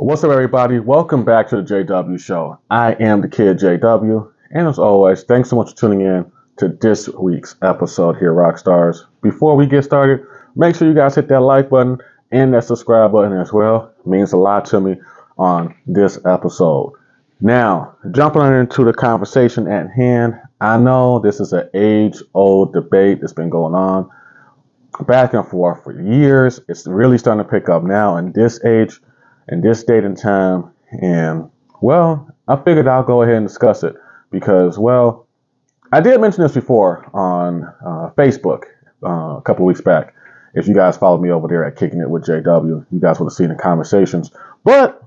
What's up, everybody? Welcome back to the JW Show. I am the kid JW, and as always, thanks so much for tuning in to this week's episode here, Rockstars. Before we get started, make sure you guys hit that like button and that subscribe button as well. It means a lot to me on this episode. Now, jumping into the conversation at hand, I know this is an age-old debate that's been going on back and forth for years. It's really starting to pick up now in this age, in this date and time. And, well, I figured I'll go ahead and discuss it because, well, I did mention this before on Facebook a couple of weeks back. If you guys followed me over there at Kicking It with JW, you guys would have seen the conversations. But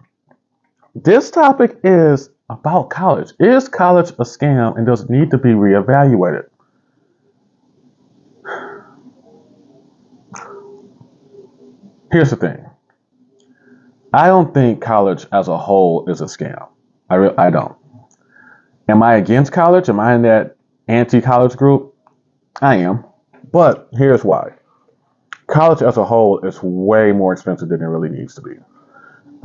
this topic is about college. Is college a scam and does it need to be reevaluated? Here's the thing. I don't think college as a whole is a scam. I don't. Am I against college? Am I in that anti-college group? I am. But here's why. College as a whole is way more expensive than it really needs to be.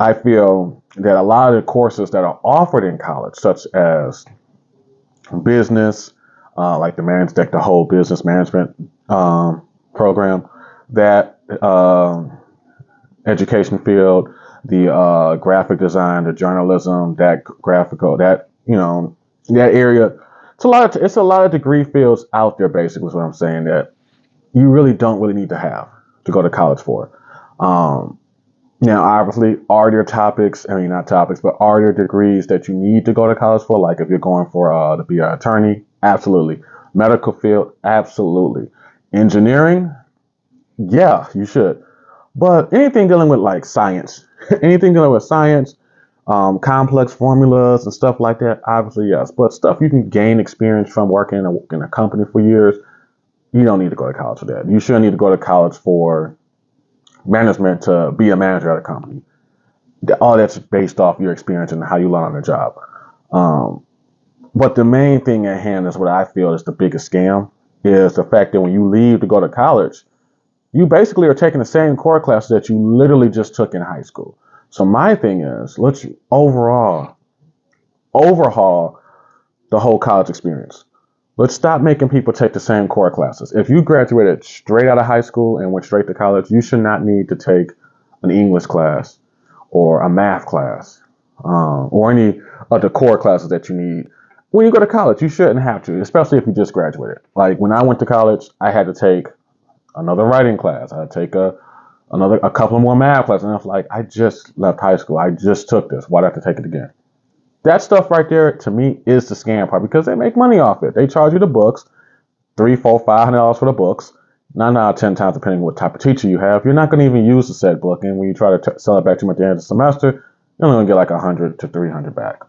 I feel that a lot of the courses that are offered in college, such as business, like the whole business management program, that education field, the graphic design, the journalism, that that area. It's a lot of degree fields out there. Basically, is what I'm saying, that you really don't really need to have to go to college for. Now, obviously, are there not topics, but are there degrees that you need to go to college for? Like if you're going for to be an attorney, absolutely. Medical field, absolutely. Engineering, yeah, you should. But anything dealing with like science, complex formulas and stuff like that, obviously, yes. But stuff you can gain experience from working in a company for years, you don't need to go to college for that. You shouldn't need to go to college for management to be a manager at a company. All that's based off your experience and how you learn on the job. But the main thing at hand is what I feel is the biggest scam, is the fact that when you leave to go to college, you basically are taking the same core classes that you literally just took in high school. So my thing is, let's overhaul the whole college experience. Let's stop making people take the same core classes. If you graduated straight out of high school and went straight to college, you should not need to take an English class or a math class or any of the core classes that you need. When you go to college, you shouldn't have to, especially if you just graduated. Like when I went to college, I had to take another writing class. I had to take a couple more math classes. And I was like, I just left high school. I just took this. Why'd I have to take it again? That stuff right there, to me, is the scam part because they make money off it. They charge you the books, $300, $400, $500 for the books. 9 out of 10 times, depending on what type of teacher you have, you're not going to even use the said book. And when you try to sell it back to them at the end of the semester, you're only going to get like $100 to $300 back.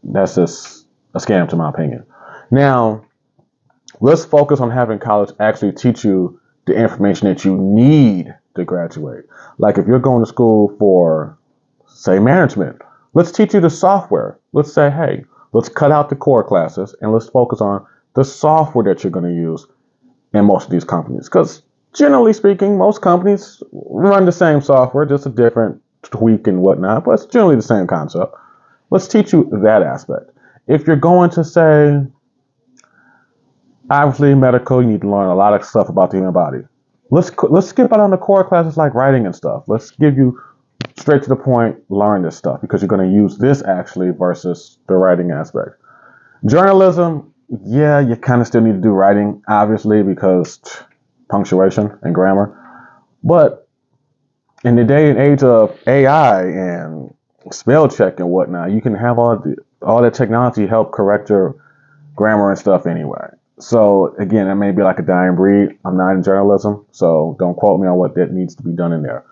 That's just a scam, to my opinion. Now, let's focus on having college actually teach you the information that you need to graduate. Like if you're going to school for, say, management, let's teach you the software. Let's say, hey, let's cut out the core classes and let's focus on the software that you're going to use in most of these companies. Because generally speaking, most companies run the same software, just a different tweak and whatnot, but it's generally the same concept. Let's teach you that aspect. If you're going to say, obviously medical, you need to learn a lot of stuff about the human body. Let's skip out on the core classes like writing and stuff. Let's give you straight to the point, learn this stuff because you're going to use this actually versus the writing aspect. Journalism, yeah, you kind of still need to do writing, obviously, because punctuation and grammar. But in the day and age of AI and spell check and whatnot, you can have all that technology help correct your grammar and stuff anyway. So again, it may be like a dying breed. I'm not in journalism, so don't quote me on what that needs to be done in there.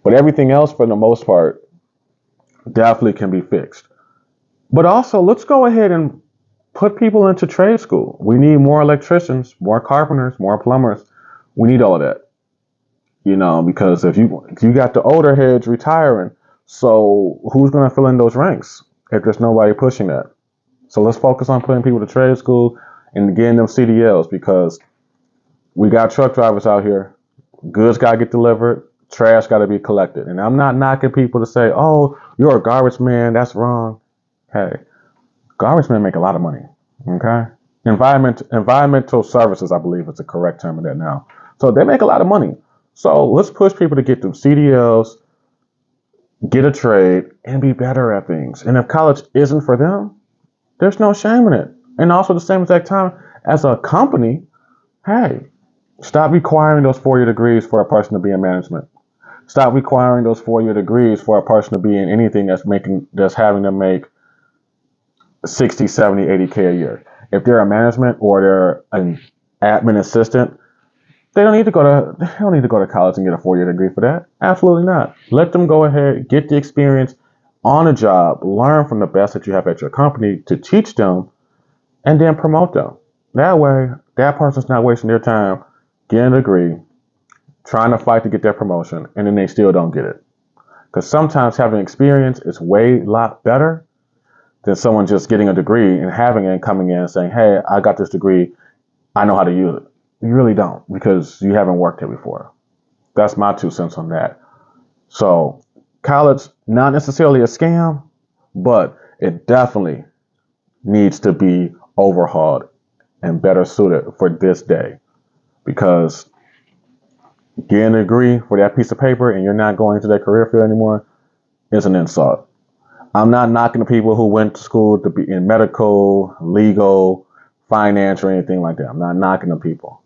But everything else, for the most part, definitely can be fixed. But also, let's go ahead and put people into trade school. We need more electricians, more carpenters, more plumbers. We need all of that. Because if you got the older heads retiring, so who's going to fill in those ranks if there's nobody pushing that? So let's focus on putting people to trade school and getting them CDLs because we got truck drivers out here. Goods got to get delivered. Trash got to be collected. And I'm not knocking people to say, oh, you're a garbage man. That's wrong. Hey, garbage men make a lot of money. Okay? Environmental services, I believe is the correct term of that now. So they make a lot of money. So let's push people to get through CDLs, get a trade, and be better at things. And if college isn't for them, there's no shame in it. And also at the same exact time, as a company, hey, stop requiring those 4-year degrees for a person to be in management. Stop requiring those 4-year degrees for a person to be in anything that's having them make 60, 70, 80K a year. If they're a management or they're an admin assistant, they don't need to go to college and get a 4-year degree for that. Absolutely not. Let them go ahead, get the experience on a job, learn from the best that you have at your company to teach them, and then promote them. That way, that person's not wasting their time getting a degree, trying to fight to get their promotion, and then they still don't get it. Because sometimes having experience is way lot better than someone just getting a degree and having it and coming in and saying, hey, I got this degree, I know how to use it. You really don't, because you haven't worked it before. That's my 2 cents on that. So college, not necessarily a scam, but it definitely needs to be overhauled and better suited for this day. Because getting a degree for that piece of paper and you're not going into that career field anymore is an insult. I'm not knocking the people who went to school to be in medical, legal, finance, or anything like that. I'm not knocking the people.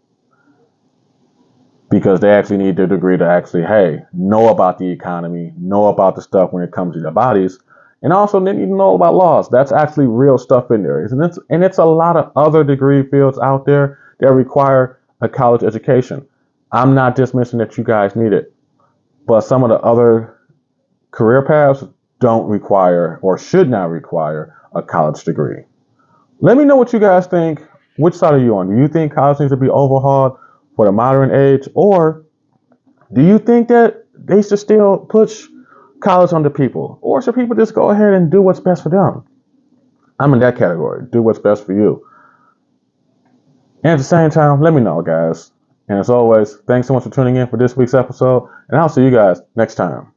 Because they actually need their degree to actually, hey, know about the economy, know about the stuff when it comes to their bodies, and also they need to know about laws. That's actually real stuff in there. And it's a lot of other degree fields out there that require a college education. I'm not dismissing that you guys need it, but some of the other career paths don't require or should not require a college degree. Let me know what you guys think. Which side are you on? Do you think college needs to be overhauled for the modern age, or do you think that they should still push college onto people, or should people just go ahead and do what's best for them? I'm in that category. Do what's best for you. And at the same time, let me know, guys. And as always, thanks so much for tuning in for this week's episode, and I'll see you guys next time.